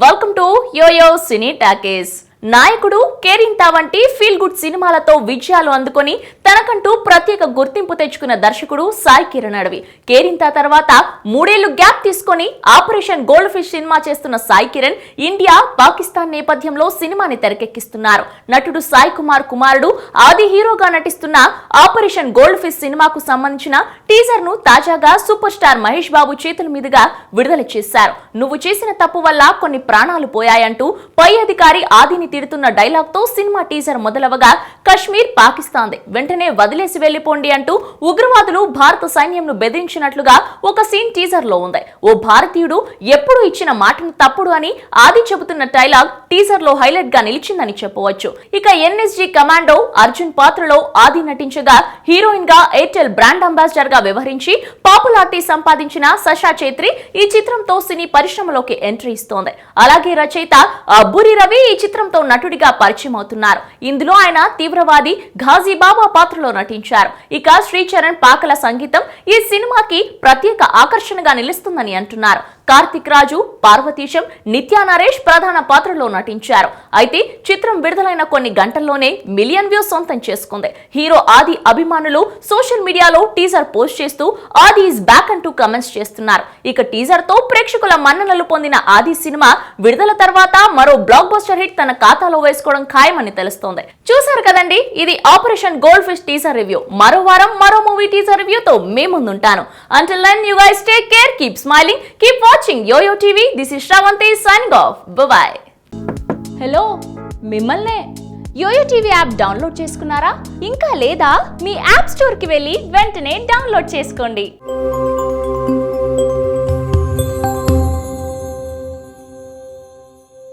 Welcome to YoYo Cine Talkies. Nayakudu, Kerintha వంటి feel good సినిమాలతో విజయాలు అందుకొని తనకంటూ ప్రత్యేక గుర్తింపు తెచ్చుకున్న దర్శకుడు సాయి కిరణ్ అడవి. కేరింత తర్వాత 3 ఏళ్లు గ్యాప్ తీసుకొని ఆపరేషన్ గోల్డ్ ఫిష్ సినిమా చేస్తున్న సాయి కిరణ్ ఇండియా, పాకిస్తాన్ నేపథ్యంలో సినిమాని తెరకెక్కిస్తున్నారు. నటుడు సాయి కుమార్ కుమారుడు ఆది హీరోగా నటిస్తున్న ఆపరేషన్ గోల్డ్ ఫిష్ సినిమాకు సంబంధించిన టీజర్ ను తాజాగా సూపర్ స్టార్ మహేష్ బాబు చేతుల మీదుగా విడుదల చేశారు. నువ్వు చేసిన తప్పు వల్ల కొన్ని ప్రాణాలు పోయాయంటూ పై అధికారి ఆదిని తిడుతున్న డైలాగ్ తో సినిమా టీజర్ మొదలవగా కశ్మీర్ పాకిస్తాన్దే, వెంటనే వదిలేసి వెళ్లిపోండి అంటూ ఉగ్రవాదులు భారత సైన్యంను బెదిరించినట్లుగా ఒక సీన్ టీజర్ లో ఉంది. ఓ భారతీయుడు ఎప్పుడు ఇచ్చిన మాటను తప్పుడు అని ఆది చెబుతున్న డైలాగ్ టీజర్ లో హైలైట్ గా నిలిచిందని చెప్పవచ్చు. ఇక ఎన్ఎస్జీ కమాండో అర్జున్ పాత్రలో ఆది నటించగా హీరోయిన్ గా ఎయిర్టెల్ బ్రాండ్ అంబాసిడర్ గా వ్యవహరించి పాపులారిటీ సంపాదించిన సషా ఛేత్రి ఈ చిత్రంతో సినీ పరిశ్రమలోకి ఎంట్రీ ఇస్తోంది. అలాగే రచయిత అబ్బూరి రవి ఈ చిత్రంతో నటుడిగా పరిచయం అవుతున్నారు. ఇందులో ఆయన తీవ్రవాది ఘాజీ బాబా పాత్రలో నటించారు. ఇక శ్రీచరణ్ పాకల సంగీతం ఈ సినిమాకి ప్రత్యేక ఆకర్షణగా నిలుస్తుందని అంటున్నారు. కార్తిక్ రాజు, పార్వతీశం, నిత్యా నరేష్ ప్రధాన పాత్రలో నటించారు. అయితే చిత్రం విడుదలైన కొన్ని గంటల్లోనే మిలియన్ వ్యూస్ సొంతం చేసుకుంది. హీరో ఆది అభిమానులు సోషల్ మీడియాలో టీజర్ పోస్ట్ చేస్తూ ఆది ఈజ్ బ్యాక్ అంటూ కమెంట్స్ చేస్తున్నారు. ఇక టీజర్ తో ప్రేక్షకుల మన్ననలు పొందిన ఆది సినిమా విడుదల తర్వాత మరో బ్లాక్ బస్టర్ హిట్ తన ఖాతాలో వేసుకోవడం ఖాయమని తెలుస్తోంది. చూసారు కదండి, ఇది operation gold fish teaser review. మరో వారం మరో మూవీ టీజర్ రివ్యూతో మీ ముందుంటాను. Until then, you guys take care, keep smiling, keep watching Yo-Yo TV. This is Shravanti signing off. Bye-bye. Hello, మిమ్మల్నే యోయో టీవీ యాప్ డౌన్లోడ్ చేసుకున్నారా? ఇంకా లేదా? మీ యాప్ స్టోర్కి వెళ్ళి వెంటనే డౌన్లోడ్ చేసుకోండి.